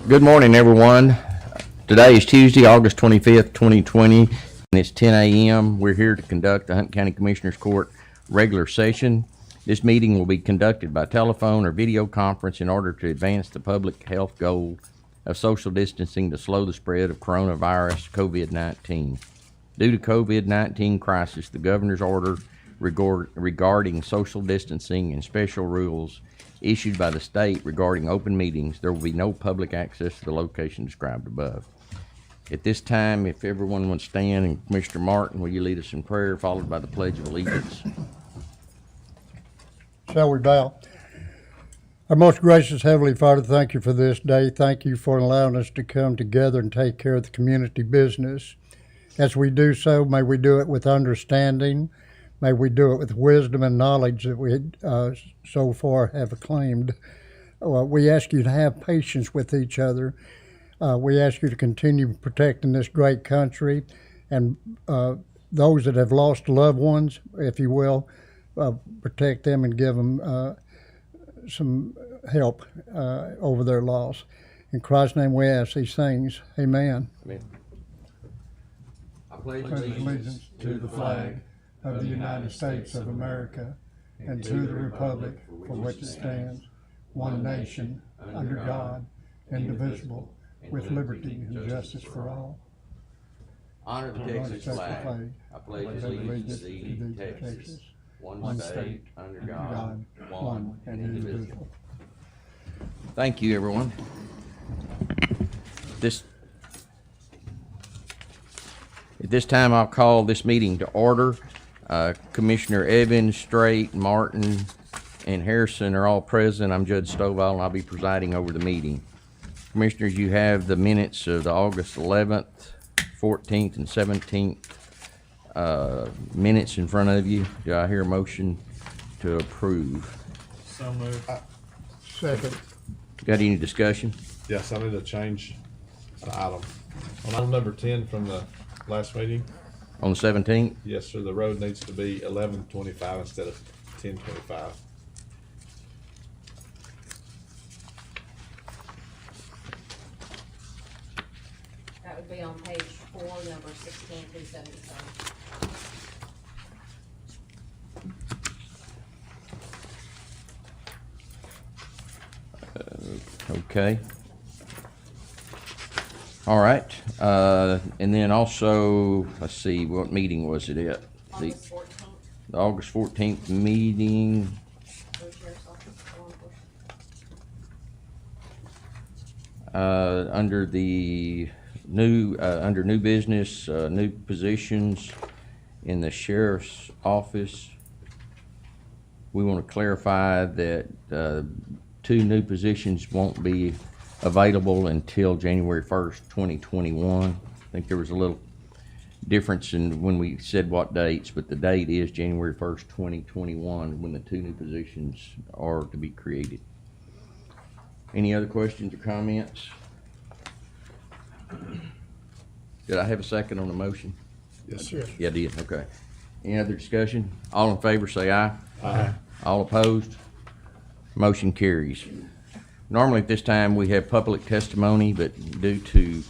Good morning, everyone. Today is Tuesday, August 25th, 2020, and it's 10 a.m. We're here to conduct the Hunt County Commissioners Court regular session. This meeting will be conducted by telephone or video conference in order to advance the public health goal of social distancing to slow the spread of coronavirus COVID-19. Due to COVID-19 crisis, the governor's order regarding social distancing and special rules issued by the state regarding open meetings, there will be no public access to the location described above. At this time, if everyone would stand, and Commissioner Martin, will you lead us in prayer, followed by the Pledge of Allegiance? Shall we bow? Our most gracious Heavenly Father, thank you for this day. Thank you for allowing us to come together and take care of the community business. As we do so, may we do it with understanding. May we do it with wisdom and knowledge that we so far have acclaimed. We ask you to have patience with each other. We ask you to continue protecting this great country and those that have lost loved ones, if you will, protect them and give them some help over their loss. In Christ's name we ask these things. Amen. Amen. I pledge Allegiance to the flag of the United States of America and to the republic for which it stands, one nation, under God, indivisible, with liberty and justice for all. Honor the Texas flag. I pledge allegiance to thee, Texas, one state, under God, one and indivisible. Thank you, everyone. At this time, I'll call this meeting to order. Commissioner Evans, Strait, Martin, and Harrison are all present. I'm Judge Stovall, and I'll be presiding over the meeting. Commissioners, you have the minutes of the August 11th, 14th, and 17th minutes in front of you. Do I hear a motion to approve? So moved. Second. Got any discussion? Yes, I need to change an item. On item number 10 from the last meeting, On the 17th? yes, sir, the road needs to be 1125 instead of 1025. That would be on page 4, number 16 through 77. Okay. All right. And then also, let's see, what meeting was it at? August 14th, The August 14th meeting. for Sheriff's Office, law enforcement. Under the new, under new business, new positions in the sheriff's office, we want to clarify that 2 new positions won't be available until January 1st, 2021. I think there was a little difference in when we said what dates, but the date is January 1st, 2021, when the 2 new positions are to be created. Any other questions or comments? Did I have a second on the motion? Yes, sir. Yeah, I did, okay. Any other discussion? All in favor say aye. Aye. All opposed? Motion carries. Normally at this time, we have public testimony, but due to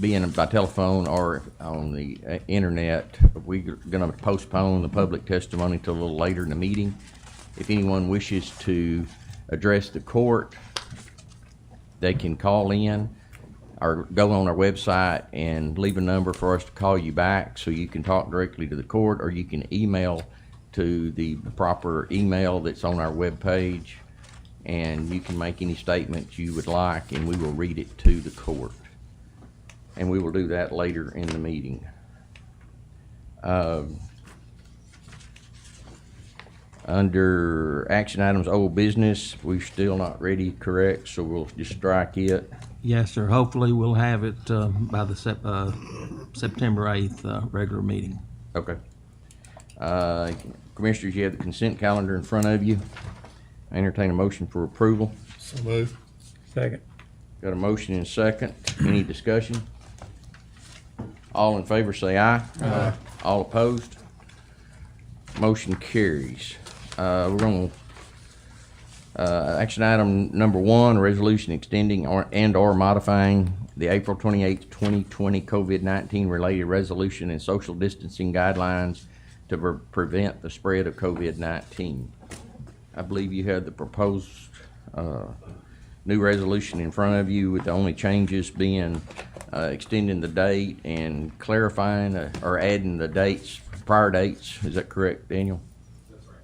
being by telephone or on the internet, we're going to postpone the public testimony till a little later in the meeting. If anyone wishes to address the court, they can call in or go on our website and leave a number for us to call you back so you can talk directly to the court, or you can email to the proper email that's on our webpage, and you can make any statements you would like, and we will read it to the court. And we will do that later in the meeting. Under action items, old business, we're still not ready, correct? So we'll just strike it. Yes, sir. Hopefully we'll have it by the September 8th regular meeting. Okay. Commissioners, you have the consent calendar in front of you. I entertain a motion for approval. So moved. Second. Got a motion and a second. Any discussion? All in favor say aye. Aye. All opposed? Motion carries. We're going to Action item number 1, resolution extending and/or modifying the April 28th, 2020 COVID-19 related resolution and social distancing guidelines to prevent the spread of COVID-19. I believe you have the proposed new resolution in front of you, with the only changes being extending the date and clarifying or adding the dates, prior dates. Is that correct, Daniel? That's right.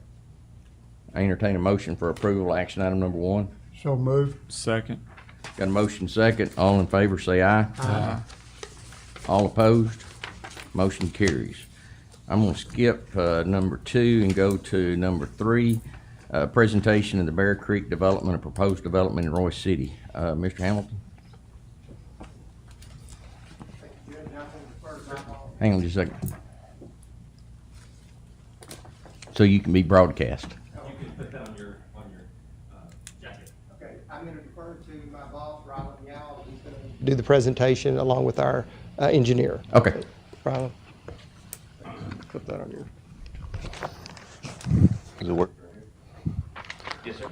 I entertain a motion for approval of action item number 1. So moved. Second. Got a motion second. All in favor say aye. Aye. All opposed? Motion carries. I'm gonna skip number 2 and go to number 3. Presentation of the Bear Creek development, a proposed development in Royce City. Mr. Hamilton? Hang on just a second. So you can be broadcast. You can put that on your jacket. Okay, I'm going to defer to my boss, Rylan Yao. He's going to do the presentation along with our engineer. Okay. Rylan? Put that on your. Does it work? Yes, sir.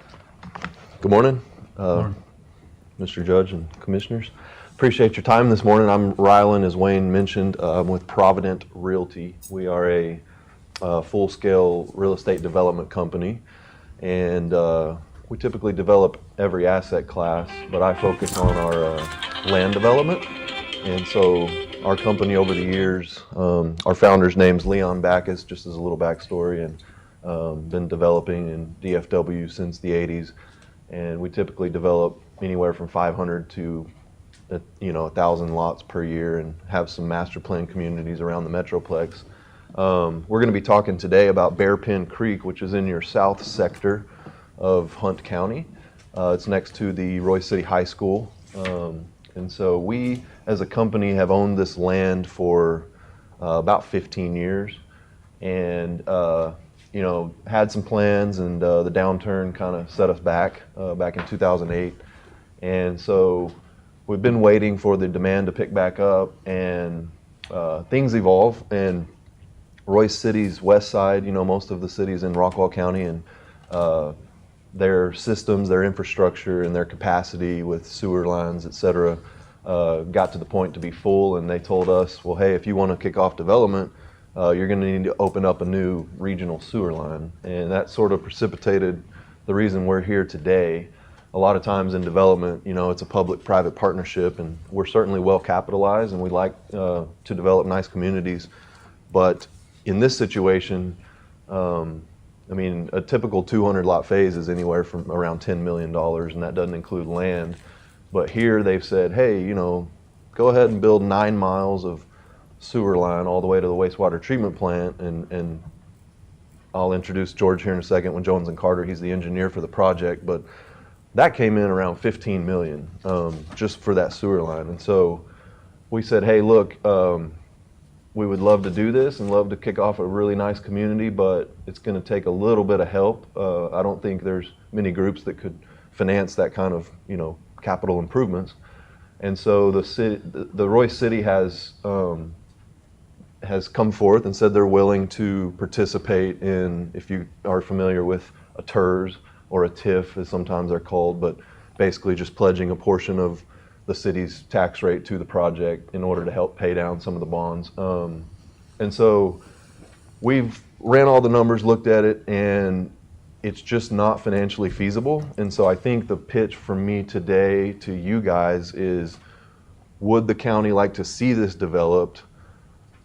Good morning, Mr. Judge and Commissioners. Appreciate your time this morning. I'm Rylan, as Wayne mentioned. I'm with Provident Realty. We are a full-scale real estate development company, and we typically develop every asset class, but I focus on our land development. And so our company over the years, our founder's name's Leon Backus, just as a little backstory, and been developing in DFW since the 80s. And we typically develop anywhere from 500 to 1,000 lots per year, and have some master plan communities around the Metroplex. We're going to be talking today about Bearpin Creek, which is in your south sector of Hunt County. It's next to the Royce City High School. And so we, as a company, have owned this land for about 15 years, and had some plans, and the downturn kind of set us back in 2008. And so we've been waiting for the demand to pick back up, and things evolve. And Royce City's west side, most of the cities in Rockwall County, and their systems, their infrastructure, and their capacity with sewer lines, et cetera, got to the point to be full. And they told us, well, hey, if you want to kick off development, you're going to need to open up a new regional sewer line. And that sort of precipitated the reason we're here today. A lot of times in development, it's a public-private partnership, and we're certainly well capitalized, and we like to develop nice communities. But in this situation, a typical 200 lot phase is anywhere from around $10 million, and that doesn't include land. But here they've said, hey, go ahead and build 9 miles of sewer line all the way to the wastewater treatment plant. And I'll introduce George here in a second, when Jones and Carter, he's the engineer for the project. But that came in around 15 million just for that sewer line. And so we said, hey, look, we would love to do this and love to kick off a really nice community, but it's going to take a little bit of help. I don't think there's many groups that could finance that kind of, capital improvements. And so the Royce City has come forth and said they're willing to participate in, if you are familiar with a TERS or a TIF, as sometimes they're called, but basically just pledging a portion of the city's tax rate to the project in order to help pay down some of the bonds. And so we've ran all the numbers, looked at it, and it's just not financially feasible. And so I think the pitch from me today to you guys is, would the county like to see this developed?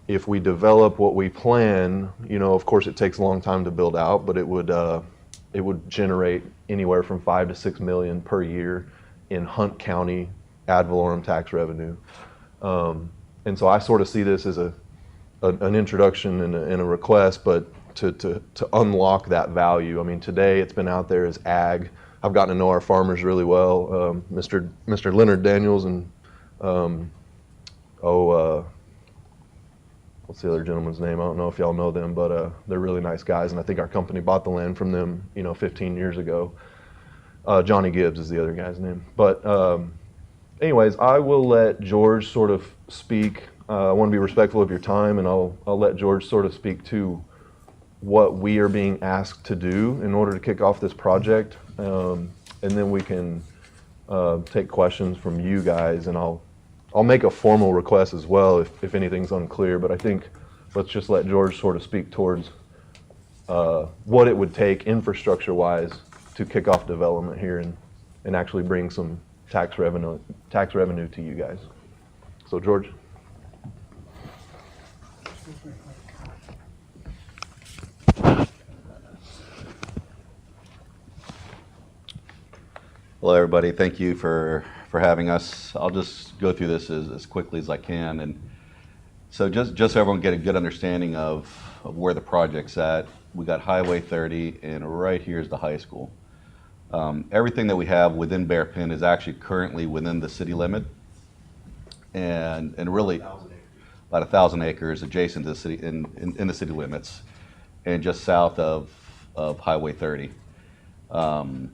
If we develop what we plan, of course it takes a long time to build out, but it would generate anywhere from 5 to 6 million per year in Hunt County ad valorem tax revenue. And so I sort of see this as an introduction and a request, but to unlock that value. Today it's been out there as ag. I've gotten to know our farmers really well. Mr. Leonard Daniels and what's the other gentleman's name? I don't know if y'all know them, but they're really nice guys, and I think our company bought the land from them, 15 years ago. Johnny Gibbs is the other guy's name. But anyways, I will let George sort of speak. I want to be respectful of your time, and I'll let George sort of speak to what we are being asked to do in order to kick off this project. And then we can take questions from you guys, and I'll make a formal request as well if anything's unclear, but I think let's just let George sort of speak towards what it would take infrastructure-wise to kick off development here and actually bring some tax revenue to you guys. So George. Hello, everybody. Thank you for having us. I'll just go through this as quickly as I can. And so just so everyone get a good understanding of where the project's at, we got Highway 30, and right here is the high school. Everything that we have within Bearpin is actually currently within the city limit, and really about 1,000 acres adjacent to the city, in the city limits, and just south of Highway 30. When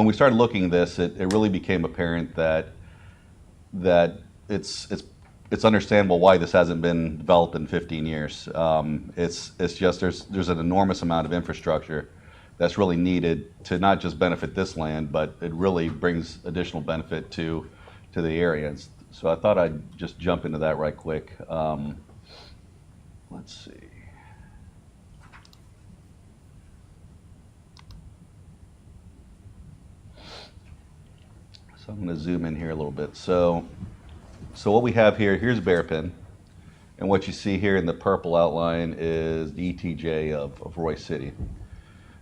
we started looking at this, it really became apparent that it's understandable why this hasn't been developed in 15 years. It's just there's an enormous amount of infrastructure that's really needed to not just benefit this land, but it really brings additional benefit to the area. So I thought I'd just jump into that right quick. Let's see. So I'm going to zoom in here a little bit. So what we have here's Bearpin, and what you see here in the purple outline is the ETJ of Royce City.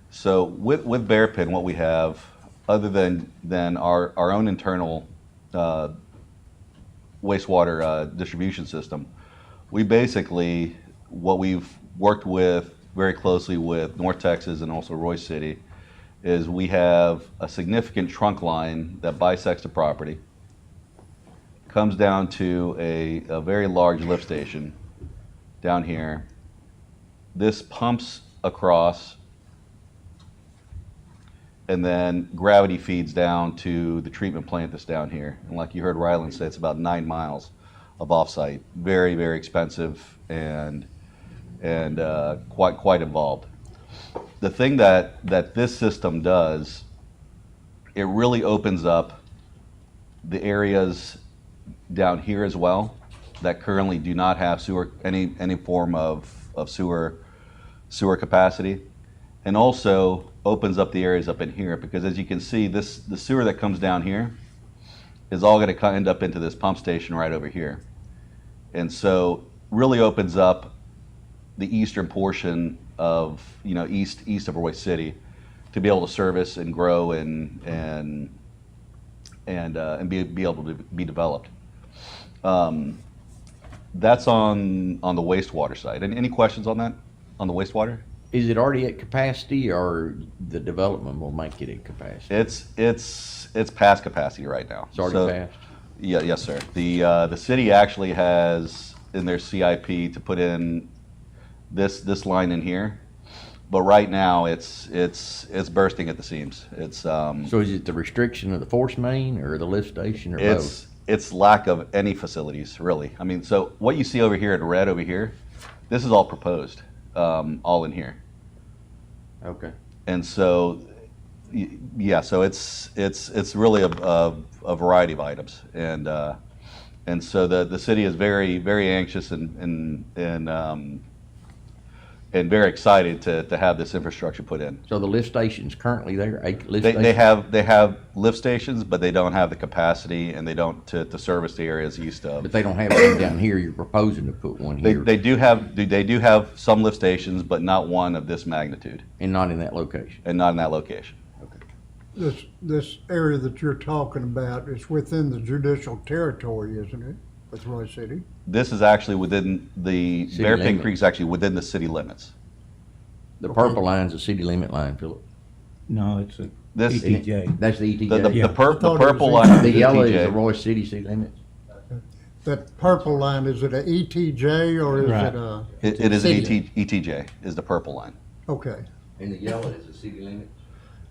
So with Bearpin, what we have, other than our own internal wastewater distribution system, we basically, what we've worked with very closely with North Texas and also Royce City, is we have a significant trunk line that bisects the property, comes down to a very large lift station down here. This pumps across, and then gravity feeds down to the treatment plant that's down here. And like you heard Ryland say, it's about 9 miles of offsite. Very, very expensive and quite involved. The thing that this system does, it really opens up the areas down here as well that currently do not have sewer, any form of sewer capacity, and also opens up the areas up in here, because as you can see, the sewer that comes down here is all going to end up into this pump station right over here, and so really opens up the eastern portion of, east of Royce City, to be able to service and grow and be able to be developed. That's on the wastewater side. Any questions on that, on the wastewater? Is it already at capacity, or the development will make it at capacity? It's past capacity right now. It's already passed? Yeah, yes, sir. The city actually has in their CIP to put in this line in here, but right now it's bursting at the seams. It's So is it the restriction of the force main or the lift station, or both? It's lack of any facilities, really. I mean, so what you see over here in red over here, this is all proposed, all in here. Okay. And so, yeah, so it's really a variety of items, and so the city is very, very anxious and very excited to have this infrastructure put in. So the lift station's currently there, They have lift stations, but they don't have the capacity, and they don't to service the areas east of. But they don't have one down here. You're proposing to put one here. They do have some lift stations, but not one of this magnitude, And not in that location. and not in that location. This area that you're talking about is within the judicial territory, isn't it, with Royce City? This is actually within the City Bearpin limit. Creek's actually within the city limits. The purple line's a city limit line, Philip. No, it's a This ETJ. That's the ETJ. the Yeah. purple was line is The the yellow is the ETJ. Royce City city limits. That purple line, is it a ETJ or is Right. it a? It is City. ETJ is the purple line. Okay. And the yellow is the city limits.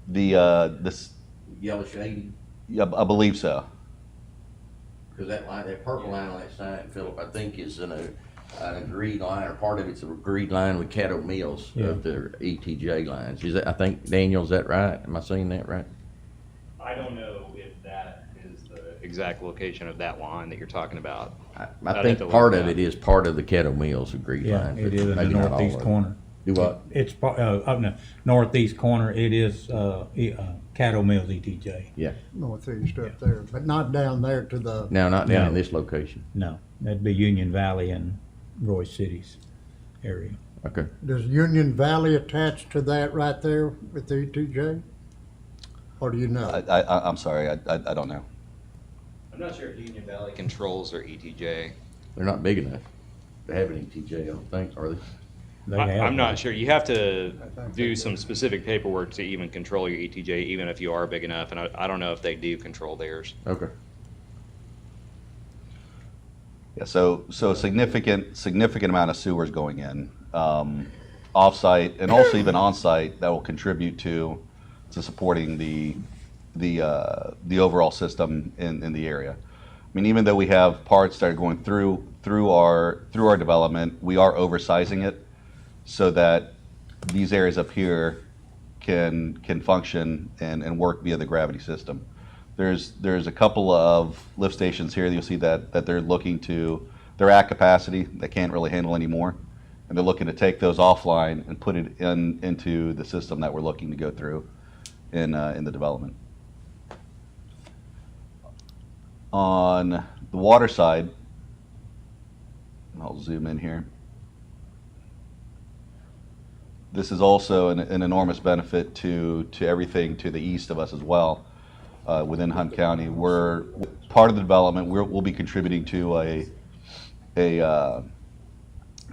This Yellow shading. yeah, I believe so. Because that line, that purple line on that sign, Philip, I think is in a an agreed line, or part of it's a agreed line with Caddo Mills of their ETJ lines. Is that, I think, Daniel, is that right? Am I saying that right? I don't know if that is the exact location of that line that you're talking about. I I'd think have to part look of it it is part of the Caddo Mills agreed Yeah, line. it but is in the maybe not all northeast of it. corner. Do what? It's up in the northeast corner. It is Caddo Mills ETJ. Yeah. Northeast up there, but not down there to the, No, not down in No. this location. No, that'd be Union Valley and Roy Cities area. Okay. does Union Valley attach to that right there with the ETJ? Or do you know? I'm sorry, I don't know. I'm not sure if Union Valley controls their ETJ. They're not big enough to have an ETJ, I don't think, are they? They have I'm one. not sure. You have to do some specific paperwork to even control your ETJ, even if you are big enough, and I don't know if they do control theirs. Okay. Yeah, so a significant amount of sewers going in, off-site and also even on-site that will contribute to supporting the overall system in the area. I mean, even though we have parts that are going through our development, we are oversizing it so that these areas up here can function and work via the gravity system. There's a couple of lift stations here that you'll see that they're looking to, they're at capacity, they can't really handle anymore, and they're looking to take those offline and put it into the system that we're looking to go through in the development. On the water side, I'll zoom in here. This is also an enormous benefit to everything to the east of us as well. Within Hunt County, we're part of the development. We'll be contributing to I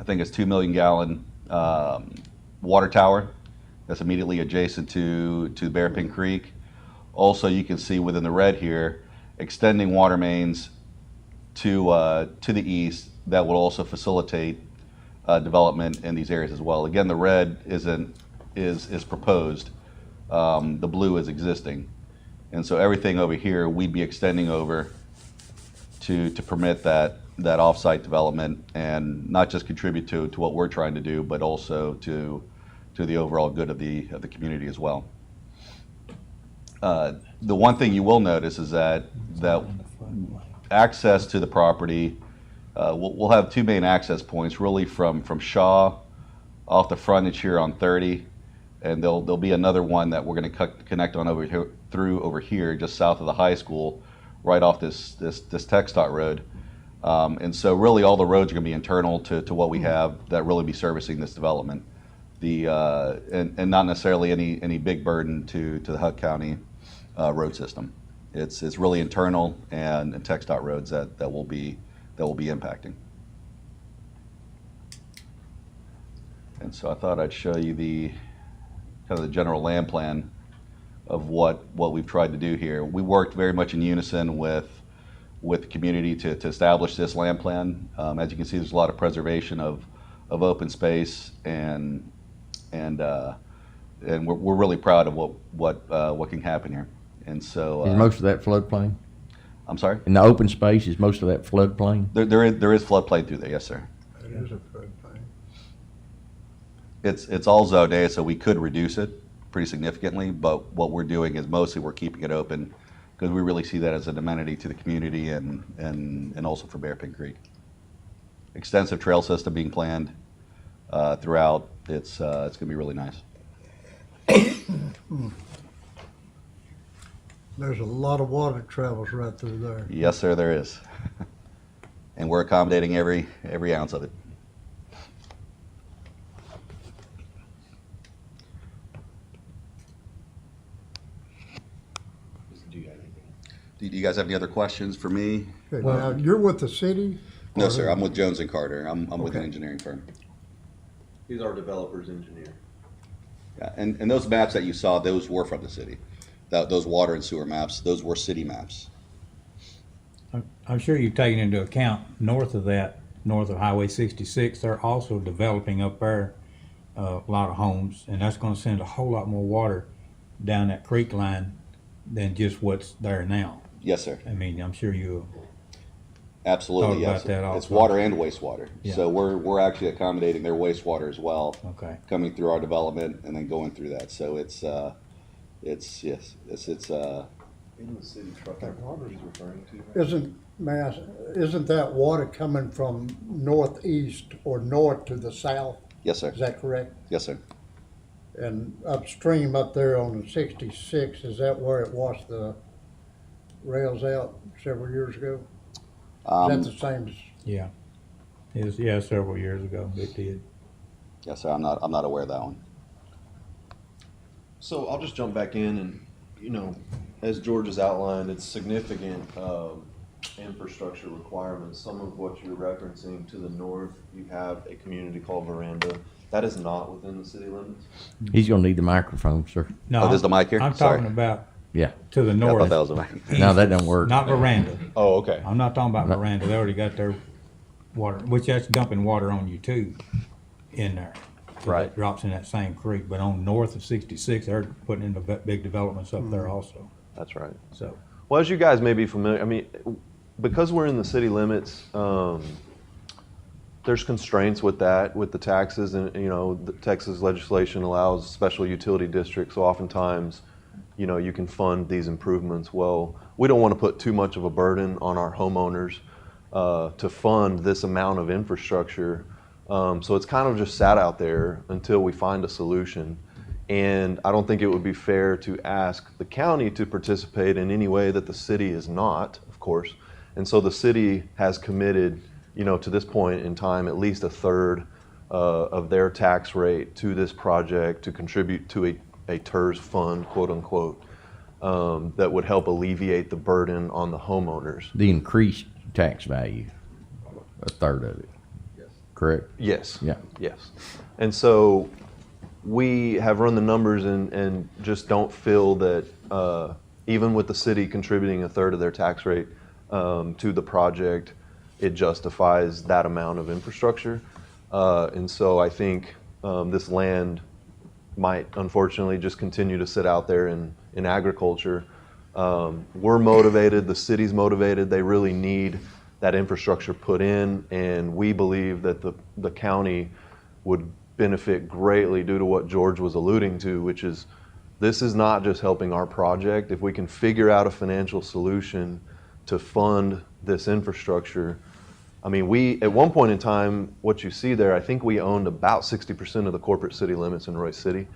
think it's 2 million gallon water tower that's immediately adjacent to Bearpin Creek. Also, you can see within the red here, extending water mains to the east that will also facilitate development in these areas as well. Again, the red is proposed. The blue is existing. And so everything over here, we'd be extending over to permit that off-site development and not just contribute to what we're trying to do, but also to the overall good of the community as well. The one thing you will notice is that access to the property, we'll have two main access points, really from Shaw off the frontage here on 30, and there'll be another one that we're going to connect on over here, just south of the high school, right off this TxDOT road. And so really all the roads are going to be internal to what we have that really be servicing this development. And not necessarily any big burden to the Hunt County road system. It's really internal and TxDOT roads that will be impacting. And so I thought I'd show you the kind of the general land plan of what we've tried to do here. We worked very much in unison with the community to establish this land plan. As you can see, there's a lot of preservation of open space, and we're really proud of what can happen here. And so Is most of that floodplain? I'm sorry. In the open space, is most of that floodplain? There is floodplain through there, yes, sir. It is a floodplain. It's all zoned A, so we could reduce it pretty significantly, but what we're doing is mostly we're keeping it open because we really see that as an amenity to the community and also for Bearpin Creek. Extensive trail system being planned throughout. It's going to be really nice. There's a lot of water travels right through there. Yes, sir, there is. And we're accommodating every ounce of it. Do you guys have any other questions for me? Okay, now, you're with the city? No, Or- sir, I'm with Jones and Carter. I'm with an Okay. engineering firm. He's our developer's engineer. Yeah, and those maps that you saw, those were from the city. Those water and sewer maps, those were city maps. I'm sure you've taken into account north of that, north of Highway 66, they're also developing up there a lot of homes, and that's going to send a whole lot more water down that creek line than just what's there now. Yes, sir. I mean, I'm sure you Absolutely, Thought yes. about that It's also. water and wastewater. Yeah. So we're actually accommodating their wastewater as well. Okay. Coming through our development and then going through that. So it's yes, it's In the city truck, that water he's referring to. Isn't that water coming from northeast or north to the south? yes, sir. Is that correct? Yes, sir. And upstream up there on the 66, is that where it washed the rails out several years ago? Is that the same as? Yeah. Yeah, several years ago, it did. Yes, sir. I'm not aware of that one. So I'll just jump back in and, as George has outlined, it's significant infrastructure requirements. Some of what you're referencing to the north, you have a community called Veranda. That is not within the city limits. He's gonna need the microphone, sir. No, Oh, there's the mic here? I'm Sorry. talking about Yeah. to the Yeah, I thought north. that was a mic. No, that don't work. Not Veranda. Oh, okay. I'm not talking about No. Miranda. They already got their water, which that's dumping water on you too, in there. 'Cause Right. It drops in that same creek, but on north of 66, they're putting in the big developments up there also, That's right. so. Well, as you guys may be familiar, I mean, because we're in the city limits, there's constraints with that, with the taxes, and the Texas legislation allows special utility districts. So oftentimes, you can fund these improvements. Well, we don't want to put too much of a burden on our homeowners to fund this amount of infrastructure. So it's kind of just sat out there until we find a solution. And I don't think it would be fair to ask the county to participate in any way that the city is not, of course. And so the city has committed, to this point in time, at least a third of their tax rate to this project to contribute to a TERS fund, quote unquote, that would help alleviate the burden on the homeowners. The increased tax value, a third of it. Correct? Yes. Yeah. Yes. And so we have run the numbers and just don't feel that even with the city contributing a third of their tax rate to the project, it justifies that amount of infrastructure. And so I think this land might unfortunately just continue to sit out there in agriculture. We're motivated, the city's motivated, they really need that infrastructure put in, and we believe that the county would benefit greatly due to what George was alluding to, which is this is not just helping our project. If we can figure out a financial solution to fund this infrastructure, I mean, at one point in time, what you see there, I think we owned about 60% of the corporate city limits in Royce City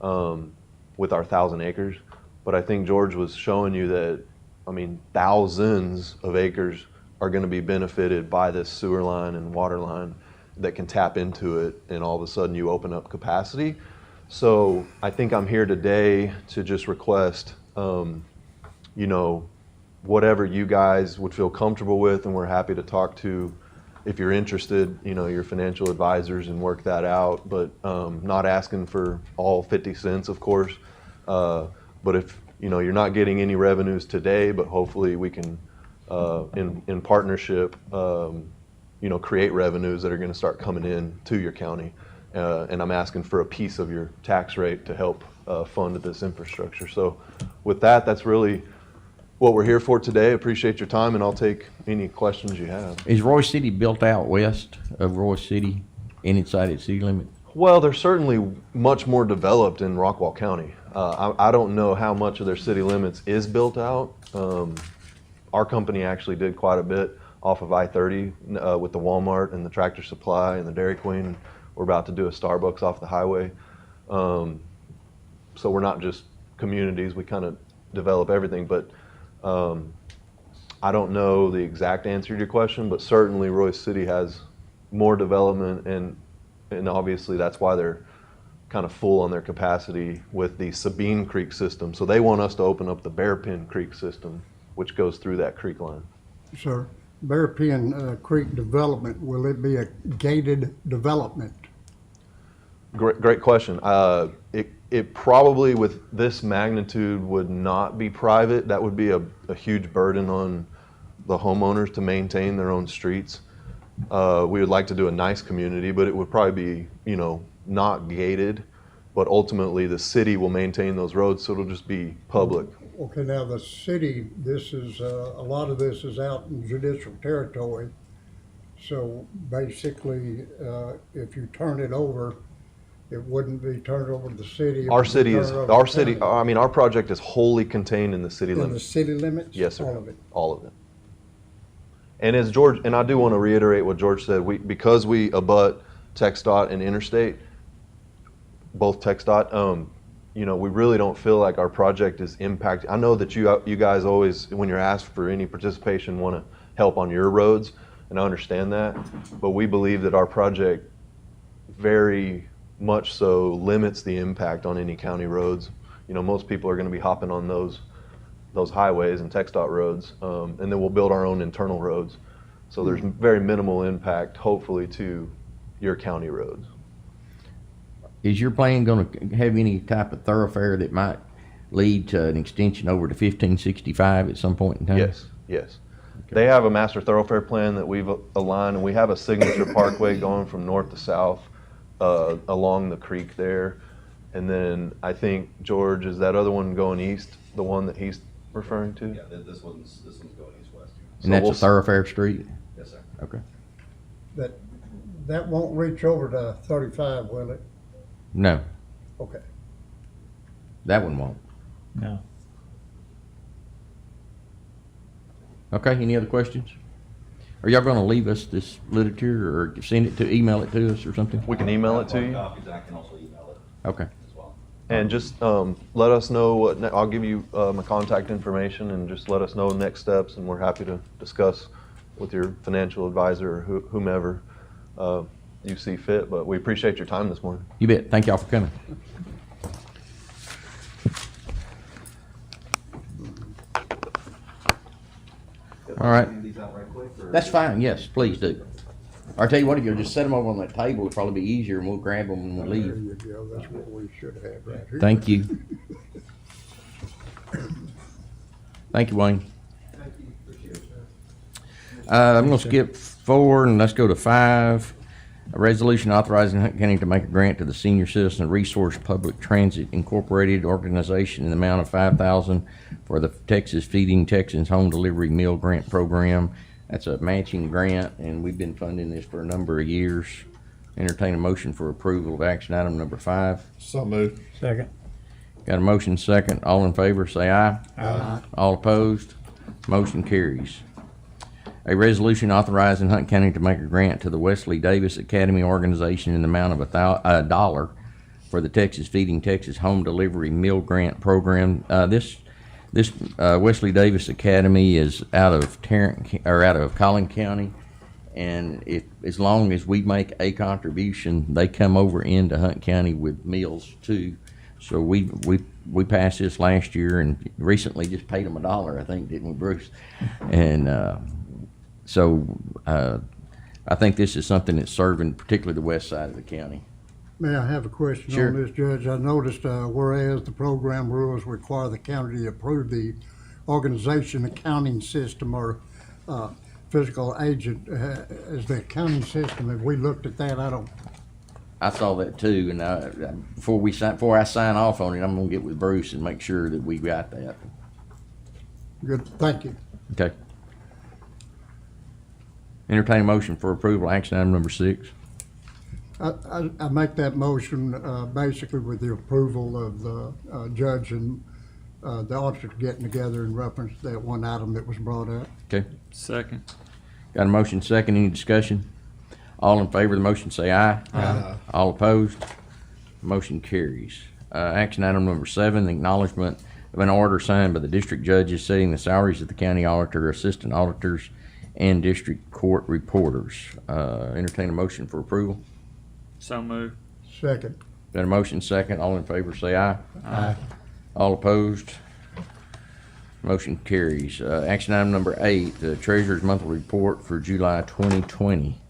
with our 1,000 acres. But I think George was showing you that, I mean, thousands of acres are going to be benefited by this sewer line and water line that can tap into it, and all of a sudden you open up capacity. So I think I'm here today to just request, whatever you guys would feel comfortable with, and we're happy to talk to, if you're interested, your financial advisors and work that out, but not asking for all 50 cents, of course. But if, you're not getting any revenues today, but hopefully we can, in partnership, create revenues that are going to start coming in to your county. And I'm asking for a piece of your tax rate to help fund this infrastructure. So with that, that's really what we're here for today. Appreciate your time, and I'll take any questions you have. Is Royce City built out west of Royce City and inside its city limit? Well, they're certainly much more developed in Rockwall County. I don't know how much of their city limits is built out. Our company actually did quite a bit off of I-30 with the Walmart and the Tractor Supply and the Dairy Queen. We're about to do a Starbucks off the highway. So we're not just communities, we kind of develop everything. But I don't know the exact answer to your question, but certainly Royce City has more development, and obviously that's why they're kind of full on their capacity with the Sabine Creek system. So they want us to open up the Bearpin Creek system, which goes through that creek line. Sir, Bearpin Creek development, will it be a gated development? Great question. It probably, with this magnitude, would not be private. That would be a huge burden on the homeowners to maintain their own streets. We would like to do a nice community, but it would probably be, not gated. but ultimately the city will maintain those roads, so it'll just be public. Okay, now the city, this is, a lot of this is out in judicial territory. So basically, if you turn it over, it wouldn't be turned over to the city. it Our would be city is, turned over our to city, county. I mean, our project is wholly contained in the city In the limits. city limits? Yes, sir. All of it? All of it. And as George, and I do want to reiterate what George said, because we abut TxDOT and Interstate, both TxDOT, you know, we really don't feel like our project is impacted. I know that you guys always, when you're asked for any participation, want to help on your roads, and I understand that, but we believe that our project very much so limits the impact on any county roads. You know, most people are going to be hopping on those highways and TxDOT roads, and then we'll build our own internal roads. So there's very minimal impact, hopefully, to your county roads. Is your plan gonna have any type of thoroughfare that might lead to an extension over to 1565 at some point in time? Yes, yes. They have a master thoroughfare plan that we've aligned, and we have a signature parkway going from north to south along the creek there. And then I think, George, is that other one going east, the one that he's referring to? Yeah, this one's going east-west. And that's we'll a thoroughfare street? Yes, sir. Okay. That won't reach over to 35, will it? No, Okay. that one won't. No. Okay, any other questions? Are y'all gonna leave us this literature or email it to us or something? We can email it to you. Copies, and I can also email it Okay. as well. And just let us know, I'll give you my contact information, and just let us know next steps, and we're happy to discuss with your financial advisor or whomever you see fit. But we appreciate your time this morning. You bet. Thank y'all for coming. All right. Hand these out right quick, or- That's fine. Yes, please do. Or I tell you what, if you'll just set them over on that table, it'll probably be easier, and we'll grab them when we There leave. you go, that's what we should have right here. Thank you. Thank you, Wayne. I'm gonna skip 4 and let's go to 5. A resolution authorizing Hunt County to make a grant to the Senior Citizen Resource Public Transit Incorporated organization in the amount of $5,000 for the Texas Feeding Texans Home Delivery Meal Grant Program. That's a matching grant, and we've been funding this for a number of years. Entertain a motion for approval of action item number 5. So moved. Second. Got a motion second. All in favor, say aye. Aye. All opposed? Motion carries. A resolution authorizing Hunt County to make a grant to the Wesley Davis Academy organization in the amount of $1 for the Texas Feeding Texas Home Delivery Meal Grant Program. This Wesley Davis Academy is out of Collin County, and as long as we make a contribution, they come over into Hunt County with meals too. So we passed this last year, and recently just paid them $1, I think, didn't we, Bruce? And so I think this is something that's serving particularly the west side of the county. May I have a question Sure. on this, Judge? I noticed, whereas the program rules require the county to approve the organization accounting system or physical agent, as the accounting system, have we looked at that? I saw that too, and before I sign off on it, I'm gonna get with Bruce and make sure that we got that. Good, thank you. Okay. Entertain a motion for approval, action item number 6. I make that motion basically with the approval of the judge and the auditor getting together in reference to that one item that was brought up. Okay. Second. Got a motion second, any discussion? All in favor of the motion say aye. Aye. All opposed? Motion carries. Action item number 7, the acknowledgement of an order signed by the district judges setting the salaries of the county auditor, assistant auditors, and district court reporters. Entertain a motion for approval. So moved. Second. Got a motion second, all in favor say aye. Aye. All opposed? Motion carries. Action item number 8, the treasurer's monthly report for July 2020.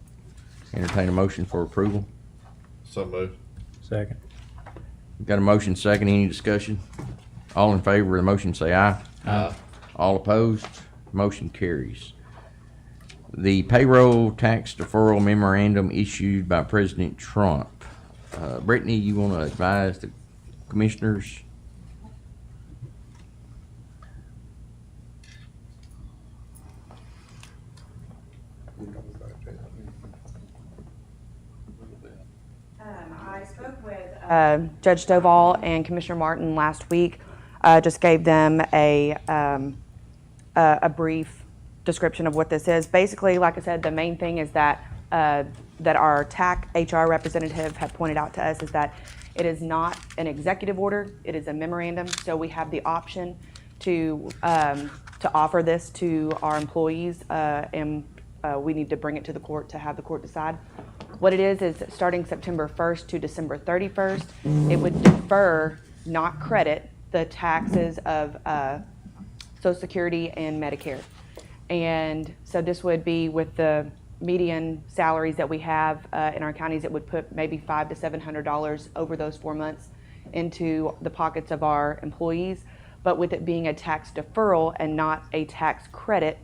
Entertain a motion for approval. So moved. Second. Got a motion second, any discussion? All in favor of the motion say aye. Aye. All opposed? Motion carries. The payroll tax deferral memorandum issued by President Trump. Brittany, you want to advise the commissioners? I spoke with Judge Stovall and Commissioner Martin last week. Just gave them a brief description of what this is. Basically, like I said, the main thing is that that our TAC HR representative had pointed out to us is that it is not an executive order; it is a memorandum. So we have the option to offer this to our employees, and we need to bring it to the court to have the court decide. What it is starting September 1st to December 31st, it would defer, not credit, the taxes of Social Security and Medicare. And so this would be with the median salaries that we have in our counties, it would put maybe $500 to $700 over those 4 months into the pockets of our employees. But with it being a tax deferral and not a tax credit,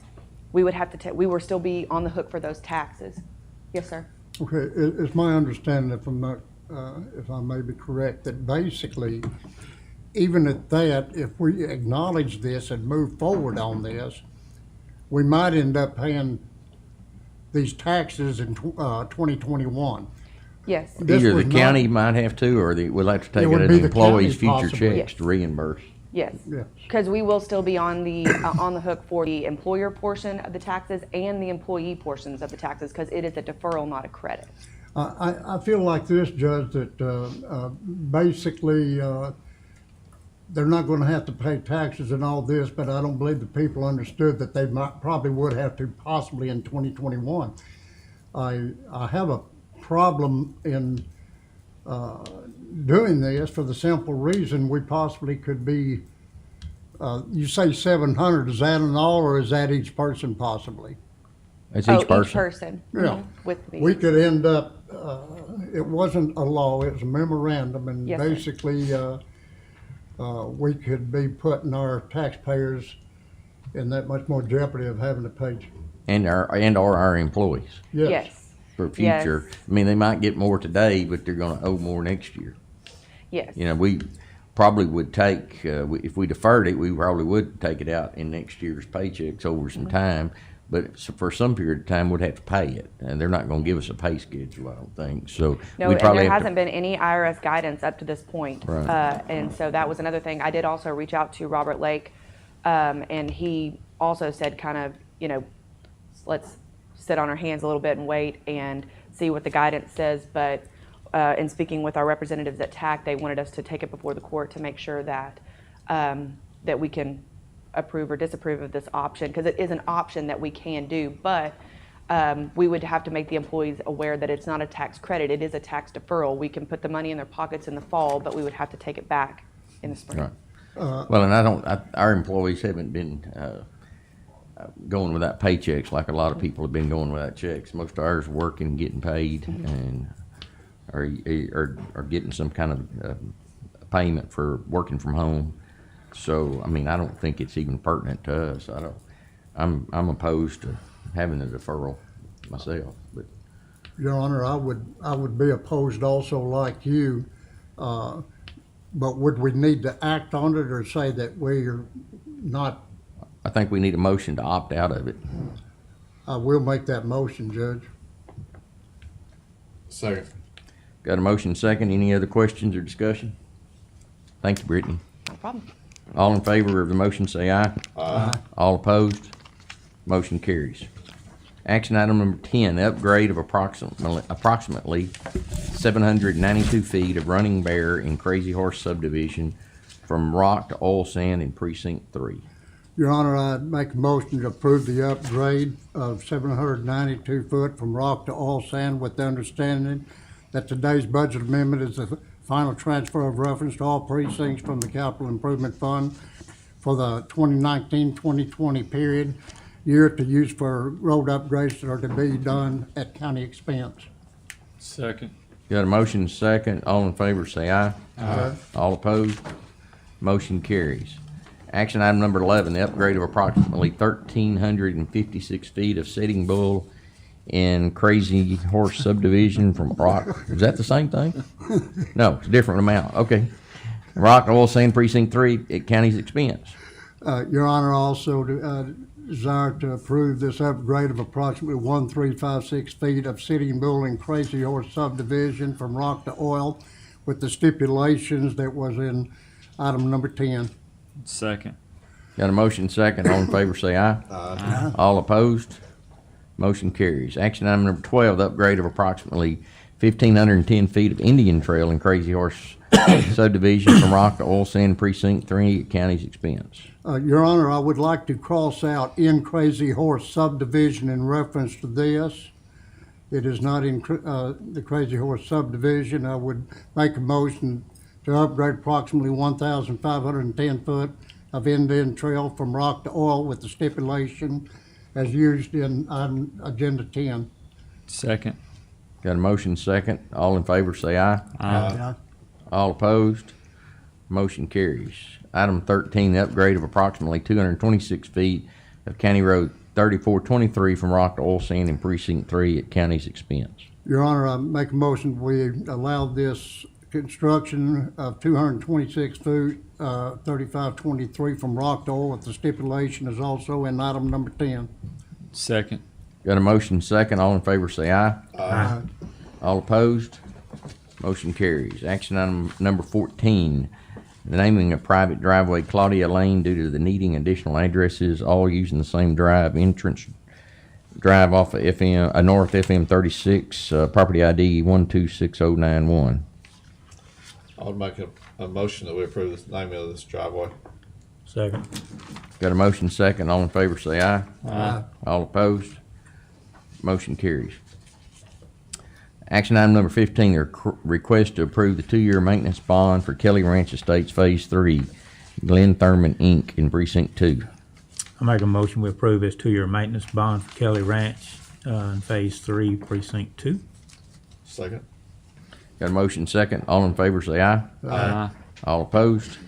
we would have to we will still be on the hook for those taxes. Yes, sir. Okay, it's my understanding, if I'm not, if I may be correct, that basically, even at that, if we acknowledge this and move forward on this, we might end up paying these taxes in 2021. Yes. This Either was the not- county might have to, or we'll have to take it would as be the employees' county future possibly. checks to reimburse. Yes. Yes. Because we will still be on the hook for the employer portion of the taxes and the employee portions of the taxes, because it is a deferral, not a credit. I feel like this, Judge, that basically they're not going to have to pay taxes and all this, but I don't believe the people understood that they probably would have to possibly in 2021. I have a problem in doing this for the simple reason we possibly could be, you say 700, is that an all or is that each person possibly? That's Oh, each person. each person. Yeah. Mhm, with me. We could end up, it wasn't a law, it was a memorandum, and Yes, sir. basically, we could be putting our taxpayers in that much more jeopardy of having to pay. And our employees Yes. for future. Yes. I mean, they might get more today, but they're gonna owe more next year. Yes. You know, we probably would take, if we deferred it, we probably would take it out in next year's paychecks over some time. But for some period of time, we'd have to pay it, and they're not gonna give us a pay schedule, I don't think, so. No, we'd and probably there have to- hasn't been any IRS guidance up to this point. Right. And so that was another thing. I did also reach out to Robert Lake, and he also said kind of, you know, let's sit on our hands a little bit and wait and see what the guidance says. But in speaking with our representatives at TAC, they wanted us to take it before the court to make sure that, that we can approve or disapprove of this option, because it is an option that we can do, but we would have to make the employees aware that it's not a tax credit, it is a tax deferral. We can put the money in their pockets in the fall, but we would have to take it back in the spring. Right. Well, and our employees haven't been going without paychecks like a lot of people have been going without checks. Most of ours are working, getting paid, and are getting some kind of payment for working from home. So, I mean, I don't think it's even pertinent to us. I'm opposed to having the deferral myself, but. Your Honor, I would be opposed also like you, but would we need to act on it or say that we are not? I think we need a motion to opt out of it. I will make that motion, Judge. Second. Got a motion second. Any other questions or discussion? Thank you, Brittany. No problem. All in favor of the motion, say aye. Aye. All opposed? Motion carries. Action item number 10, the upgrade of approximately 792 feet of running bear in Crazy Horse subdivision from rock to oil sand in precinct 3. Your Honor, I'd make a motion to approve the upgrade of 792 foot from rock to oil sand with the understanding that today's budget amendment is the final transfer of reference to all precincts from the Capital Improvement Fund for the 2019-2020 period year to use for road upgrades that are to be done at county expense. Second. Got a motion second. All in favor, say aye. Aye. All opposed? Motion carries. Action item number 11, the upgrade of approximately 1,356 feet of Sitting Bull in Crazy Horse subdivision from Rock. Is that the same thing? No, it's a different amount. Okay. Rock Oil Sand Precinct 3 at county's expense. Your Honor, also desire to approve this upgrade of approximately 1,356 feet of sitting bull in Crazy Horse subdivision from rock to oil with the stipulations that was in item number 10. Second. Got a motion second. All in favor say aye. Aye. All opposed? Motion carries. Action item number 12, the upgrade of approximately 1,510 feet of Indian Trail in Crazy Horse subdivision from rock to oil sand precinct 3 at county's expense. Your Honor, I would like to cross out in Crazy Horse subdivision in reference to this. It is not in the Crazy Horse subdivision. I would make a motion to upgrade approximately 1,510 foot of Indian Trail from rock to oil with the stipulation as used in Agenda 10. Second. Got a motion second. All in favor say aye. Aye. All opposed? Motion carries. Item 13, the upgrade of approximately 226 feet of County Road 3423 from rock to oil sand in Precinct 3 at county's expense. Your Honor, I make a motion we allow this construction of 226 feet, 3523 from rock to oil with the stipulation is also in item number 10. Second. Got a motion second. All in favor say aye. Aye. All opposed? Motion carries. Action item number 14, the naming of private driveway Claudia Lane due to the needing additional addresses, all using the same drive entrance drive off of North FM 36, property ID 126091. I would make a motion that we approve the naming of this driveway. Second. Got a motion second. All in favor say aye. Aye. All opposed? Motion carries. Action item number 15, the request to approve the 2-year maintenance bond for Kelly Ranch Estates Phase 3, Glenn Thurman, Inc. in Precinct 2. I make a motion we approve this 2-year maintenance bond for Kelly Ranch in Phase 3, Precinct 2. Second. Got a motion second. All in favor say aye. Aye. All opposed?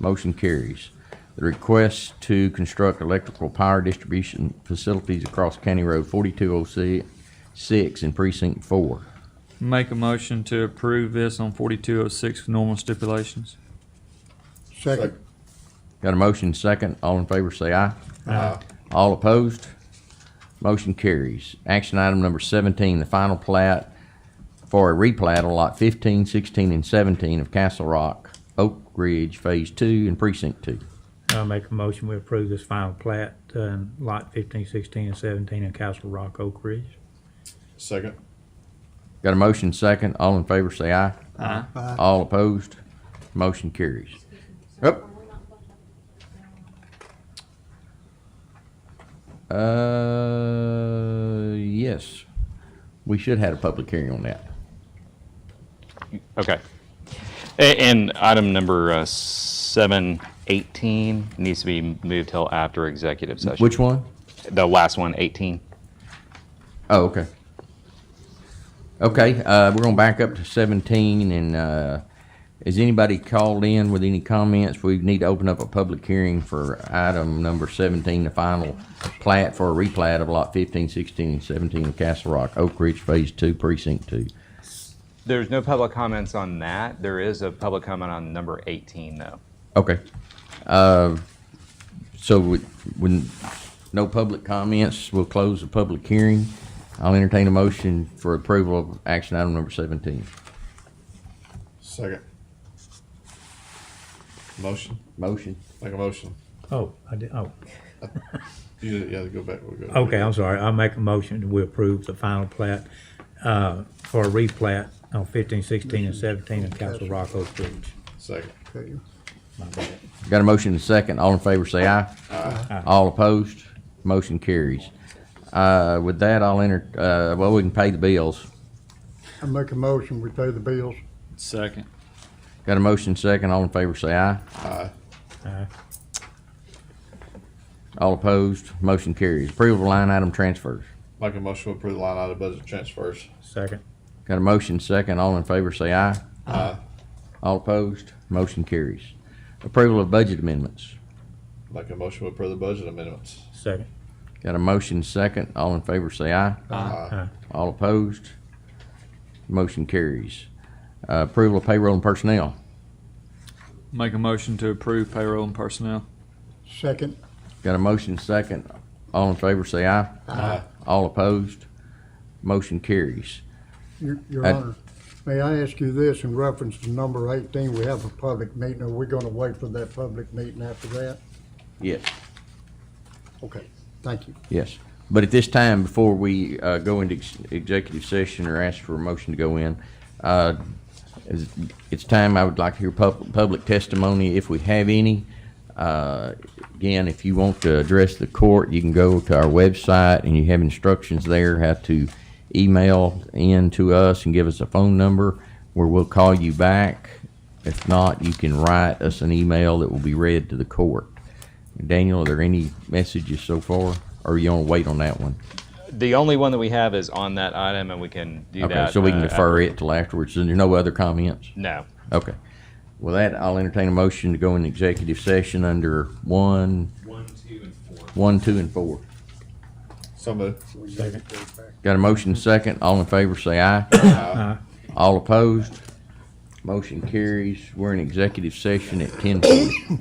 Motion carries. The request to construct electrical power distribution facilities across County Road 4206 in Precinct 4. Make a motion to approve this on 4206 with normal stipulations. Second. Got a motion second. All in favor say aye. Aye. All opposed? Motion carries. Action item number 17, the final plat for a replat of lot 15, 16, and 17 of Castle Rock, Oak Ridge Phase 2 in Precinct 2. I make a motion we approve this final plat lot 15, 16, and 17 in Castle Rock, Oak Ridge. Second. Got a motion second. All in favor say aye. Aye. All opposed? Motion carries. Yep. Yes. We should have had a public hearing on that. Okay. And item number 718 needs to be moved till after executive session. Which one? The last one, 18. Oh, okay. Okay, we're gonna back up to 17, and, is anybody called in with any comments? We need to open up a public hearing for item number 17, the final plat for a replat of lot 15, 16, and 17 of Castle Rock, Oak Ridge Phase 2, Precinct 2. There's no public comments on that. There is a public comment on number 18, though. Okay. So when no public comments, we'll close the public hearing. I'll entertain a motion for approval of action item number 17. Second. Motion. Motion. Make a motion. Oh, I did, oh. You have to go back. We'll go. Okay, I'm sorry. I'll make a motion that we approve the final plat for a replat on 15, 16, and 17 of Castle Rock, Oak Ridge. Second. Okay. My bad. Got a motion and a second. All in favor say aye. Aye. All opposed? Motion carries. With that, I'll well, we can pay the bills. I make a motion, we pay the bills. Second. Got a motion second. All in favor say aye. Aye. Aye. All opposed? Motion carries. Approval of line item transfers. Make a motion to approve the line item budget transfers. Second. Got a motion second. All in favor say aye. Aye. All opposed? Motion carries. Approval of budget amendments. Make a motion to approve the budget amendments. Second. Got a motion second. All in favor say aye. Aye. All opposed? Motion carries. Approval of payroll and personnel. Make a motion to approve payroll and personnel. Second. Got a motion second. All in favor say aye. Aye. All opposed? Motion carries. Your Honor, may I ask you this in reference to number 18? We have a public meeting. Are we going to wait for that public meeting after that? Yes, Okay, thank you. yes. But at this time, before we go into executive session or ask for a motion to go in, it's time I would like to hear public testimony if we have any. Again, if you want to address the court, you can go to our website and you have instructions there how to email in to us and give us a phone number where we'll call you back. If not, you can write us an email that will be read to the court. Daniel, are there any messages so far, or you want to wait on that one? The only one that we have is on that item, and we can do that. Okay, so we can defer after- it till afterwards. And there's no other comments? No. Okay. With that, I'll entertain a motion to go into executive session under 1, 2, and 4. So moved. Got a motion second. All in favor say aye. All opposed? Motion carries. We're in executive session at 10:40.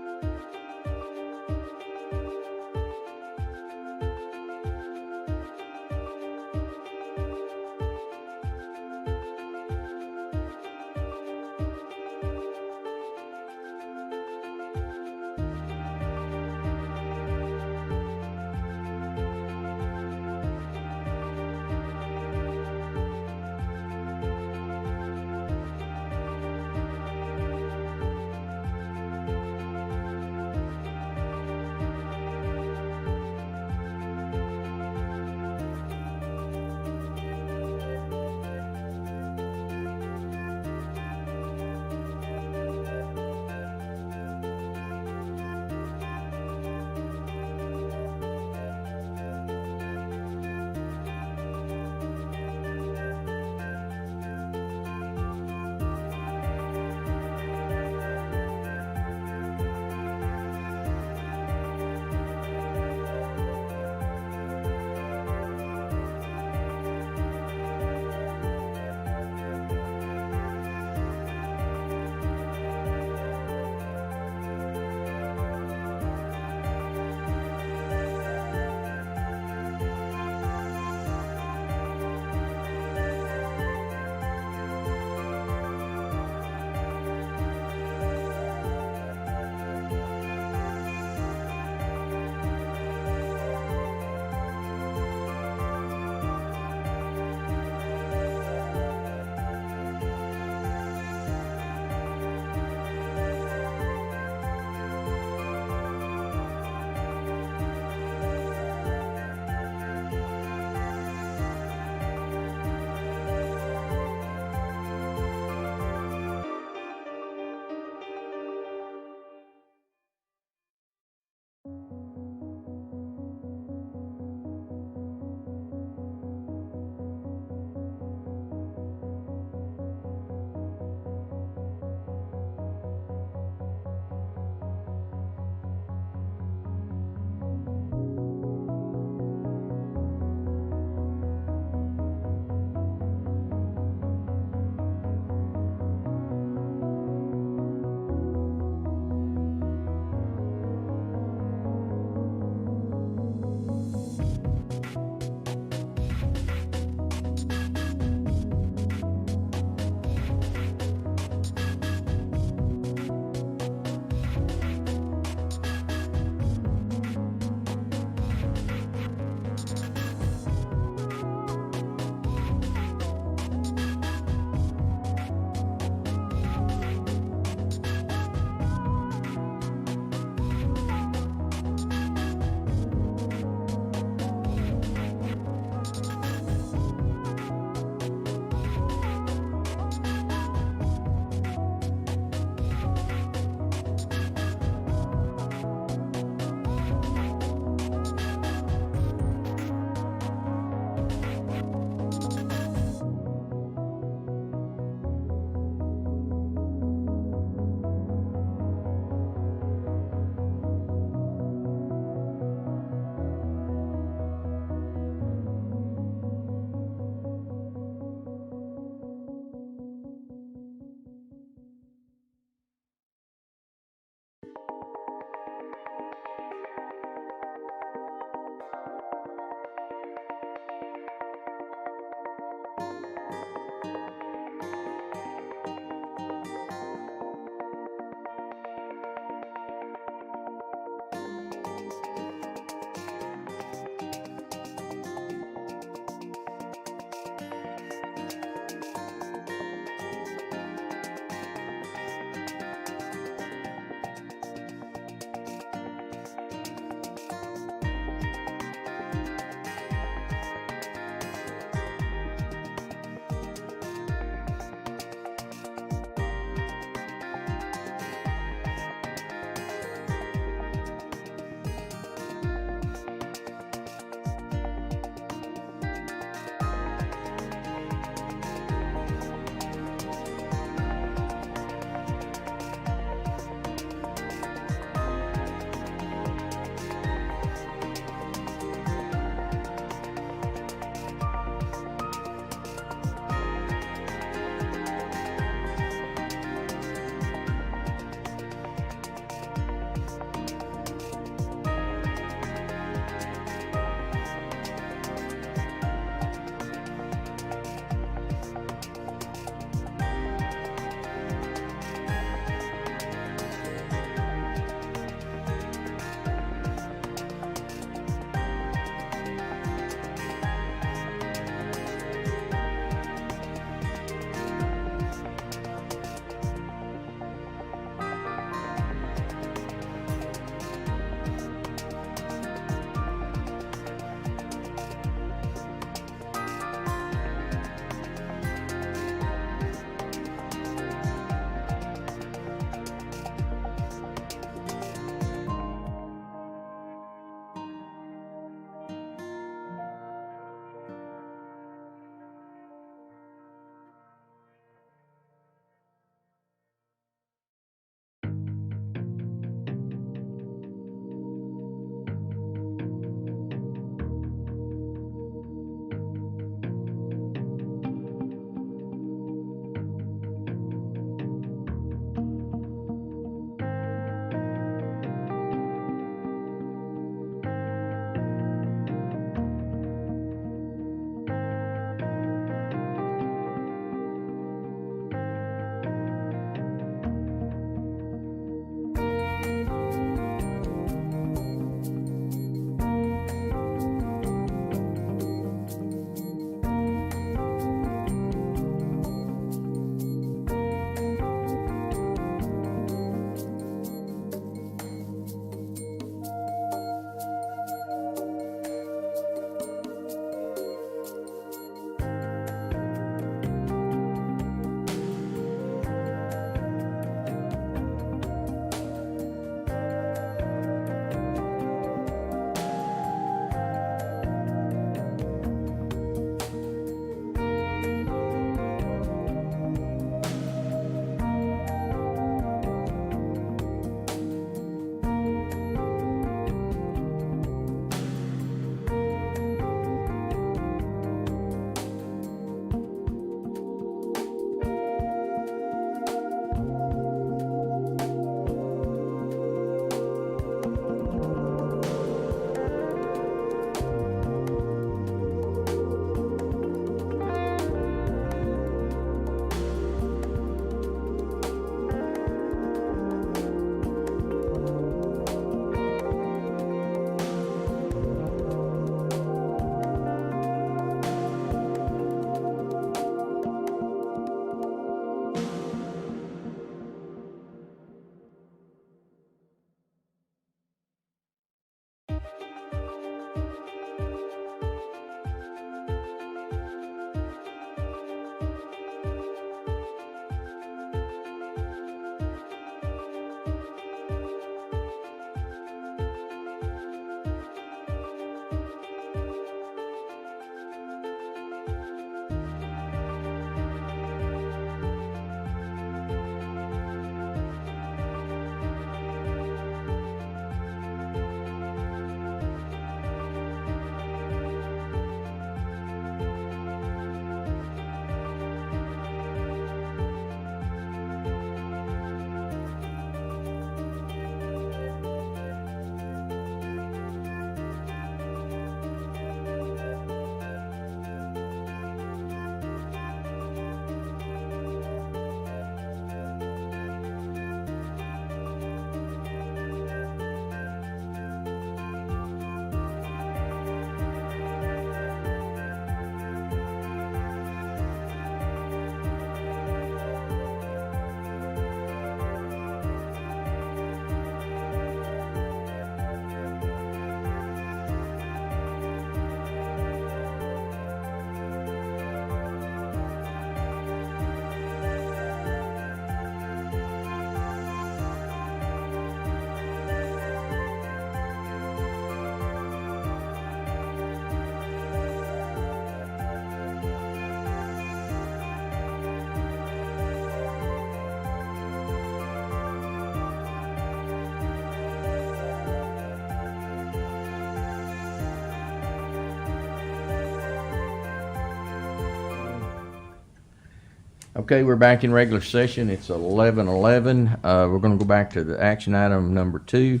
Okay, we're back in regular session. It's 11:11. We're going to go back to the action item number 2,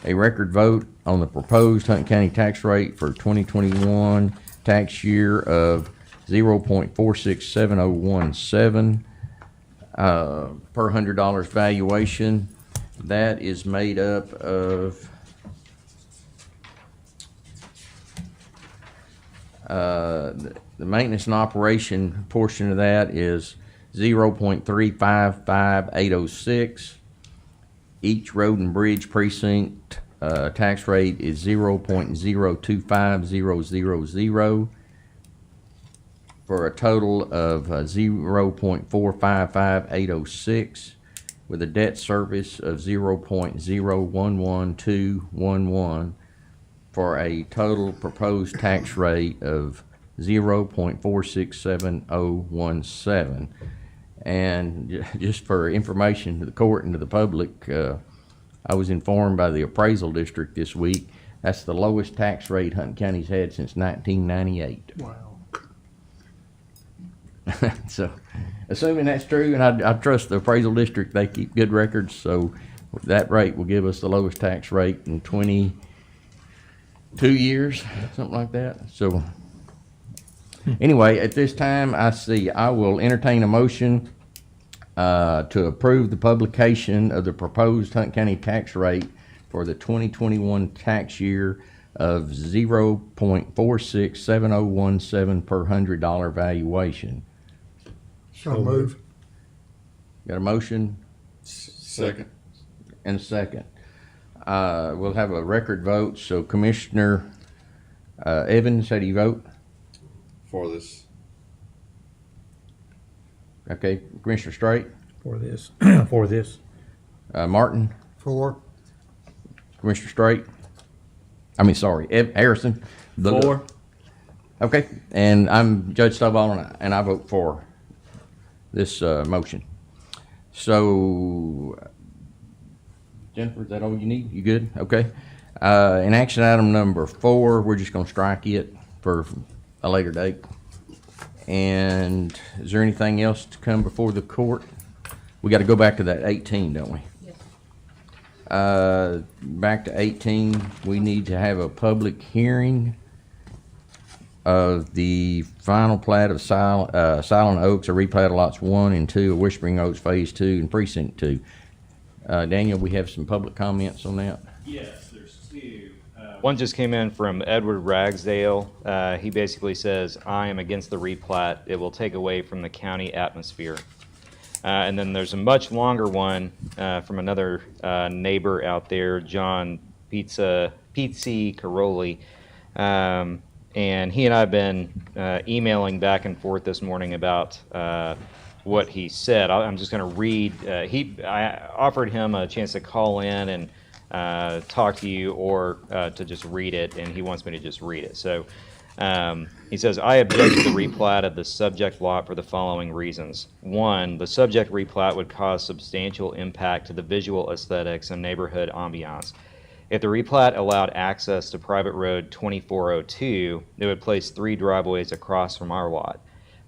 a record vote on the proposed Hunt County tax rate for 2021 tax year of 0.467017 per $100 valuation. That is made up of the maintenance and operation portion of that is 0.355806. Each road and bridge precinct tax rate is 0.025000 for a total of 0.455806 with a debt service of 0.011211 for a total proposed tax rate of 0.467017. And just for information to the court and to the public, I was informed by the appraisal district this week, that's the lowest tax rate Hunt County's had since 1998. Wow. So, assuming that's true, and I trust the appraisal district, they keep good records, so that rate will give us the lowest tax rate in 22 years, something like that. So, anyway, at this time, I will entertain a motion to approve the publication of the proposed Hunt County tax rate for the 2021 tax year of 0.467017 per $100 valuation. So move. Got a motion Second. and a second. We'll have a record vote. So Commissioner Evans, how do you vote? For this. Okay, Commissioner Straight, For this, for this. Martin, 4. Commissioner Straight. Harrison. For. Okay, and I'm Judge Stovall, and I vote for this motion. So, Jennifer, is that all you need? You good? Okay. In action item number 4, we're just going to strike it for a later date. And is there anything else to come before the court? We got to go back to that 18, don't we? Yes. Back to 18, we need to have a public hearing of the final plat of Silent Oaks, a replat of lots 1 and 2 of Whispering Oaks Phase 2 and Precinct 2. Daniel, we have some public comments on that. Yes, there's 2. One just came in from Edward Ragsdale. He basically says, I am against the replat. It will take away from the county atmosphere. And then there's a much longer one from another neighbor out there, John Pizzi Caroli. And he and I have been emailing back and forth this morning about what he said. I'm just going to read. I offered him a chance to call in and talk to you, or to just read it, and he wants me to just read it. So he says, I object to the replat of the subject lot for the following reasons. 1, the subject replat would cause substantial impact to the visual aesthetics and neighborhood ambiance. If the replat allowed access to private road 2402, it would place 3 driveways across from our lot.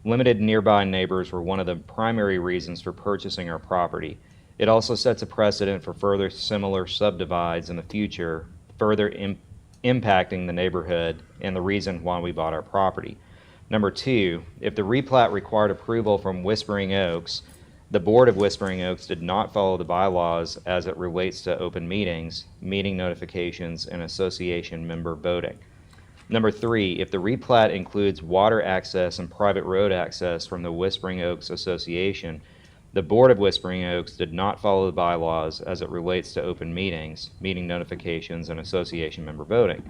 Limited nearby neighbors were one of the primary reasons for purchasing our property. It also sets a precedent for further similar subdivides in the future, further impacting the neighborhood and the reason why we bought our property. Number 2, if the replat required approval from Whispering Oaks, the board of Whispering Oaks did not follow the bylaws as it relates to open meetings, meeting notifications, and association member voting. Number 3, if the replat includes water access and private road access from the Whispering Oaks Association, the board of Whispering Oaks did not follow the bylaws as it relates to open meetings, meeting notifications, and association member voting.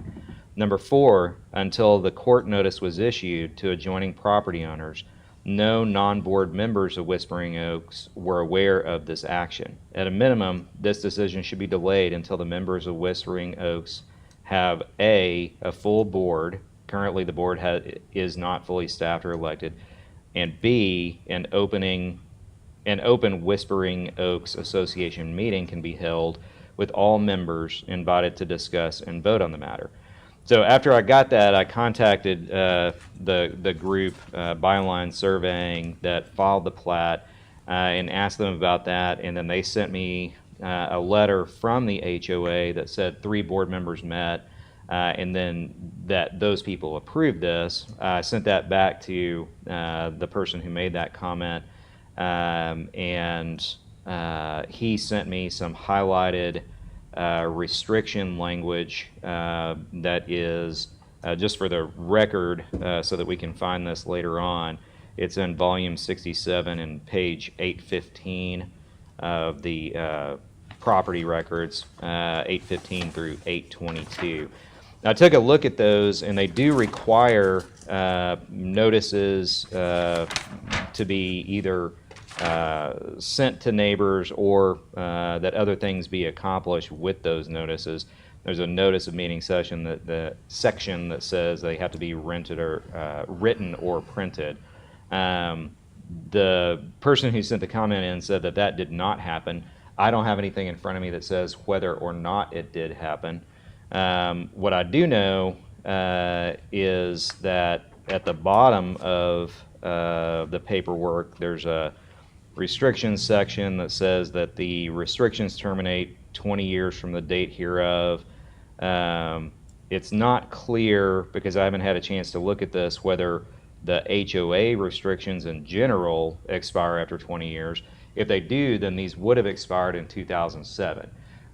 Number 4, until the court notice was issued to adjoining property owners, no non-board members of Whispering Oaks were aware of this action. At a minimum, this decision should be delayed until the members of Whispering Oaks have a full board. Currently, the board is not fully staffed or elected, and B, an open Whispering Oaks Association meeting can be held with all members invited to discuss and vote on the matter. So after I got that, I contacted the group, Byline Surveying, that filed the plat, and asked them about that. And then they sent me a letter from the HOA that said 3 board members met, and then that those people approved this. I sent that back to the person who made that comment, and he sent me some highlighted restriction language that is, just for the record, so that we can find this later on. It's in volume 67 and page 815 of the property records, 815 through 822. Now, I took a look at those, and they do require notices to be either sent to neighbors or that other things be accomplished with those notices. There's a notice of meeting session that the section that says they have to be rented or written or printed. The person who sent the comment in said that that did not happen. I don't have anything in front of me that says whether or not it did happen. What I do know is that at the bottom of the paperwork, there's a restrictions section that says that the restrictions terminate 20 years from the date hereof. It's not clear, because I haven't had a chance to look at this, whether the HOA restrictions in general expire after 20 years. If they do, then these would have expired in 2007.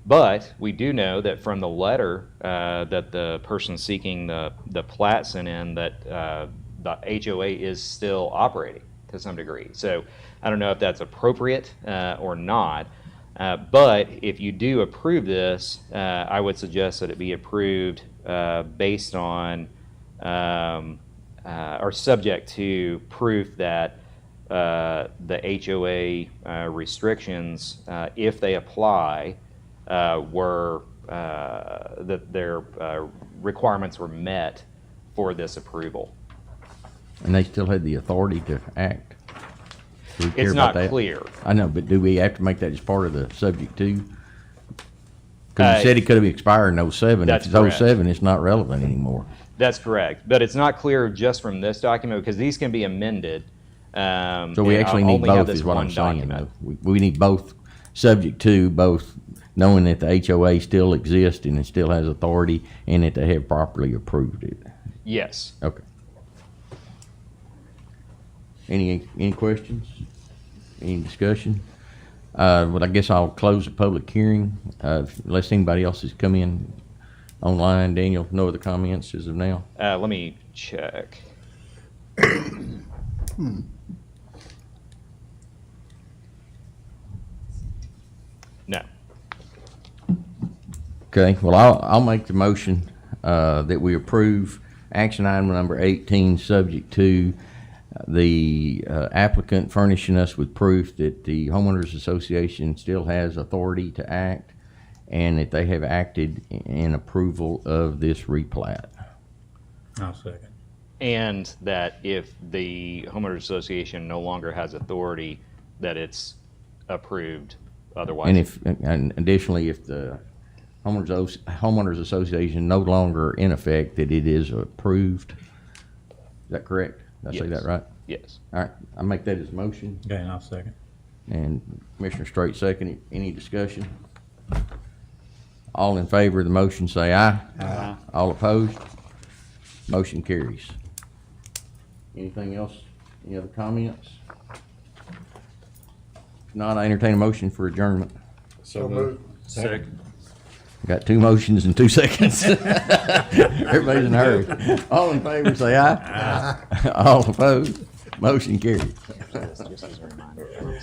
But we do know that from the letter that the person seeking the plat sent in, that the HOA is still operating to some degree. So I don't know if that's appropriate or not. But if you do approve this, I would suggest that it be approved based on or subject to proof that the HOA restrictions, if they apply, were that their requirements were met for this approval. And they still had the authority to act? Do we care It's about not that? clear. I know, but do we have to make that as part of the subject too? Because you said it could have expired in '07. If That's it's correct. '07, it's not relevant anymore. That's correct, but it's not clear just from this document, because these can be amended. So we and actually I need only have both this is what I'm one saying. document. Though. We need both, subject to both, knowing that the HOA still exists and it still has authority and that they have properly approved it. Yes. Okay. Any questions? Any discussion? Well, I guess I'll close the public hearing, unless anybody else has come in online. Daniel, no other comments as of now? Let me check. No. Okay, well, I'll make the motion that we approve action item number 18, subject to the applicant furnishing us with proof that the homeowners association still has authority to act and that they have acted in approval of this replat. I'll second. And that if the homeowners association no longer has authority, that it's approved otherwise. And additionally, if the homeowners association no longer in effect, that it is approved. Is that correct? Did I say Yes. that right? Yes. All right, I make that as a motion. Okay, and I'll second. And Commissioner Straight second. Any discussion? All in favor of the motion, say aye. Aye. All opposed? Motion carries. Anything else? Any other comments? If not, I entertain a motion for adjournment. So moved. Second. Got 2 motions in 2 seconds. Everybody's in a hurry. All in favor, say aye. Aye. All opposed? Motion carries. Just as a reminder.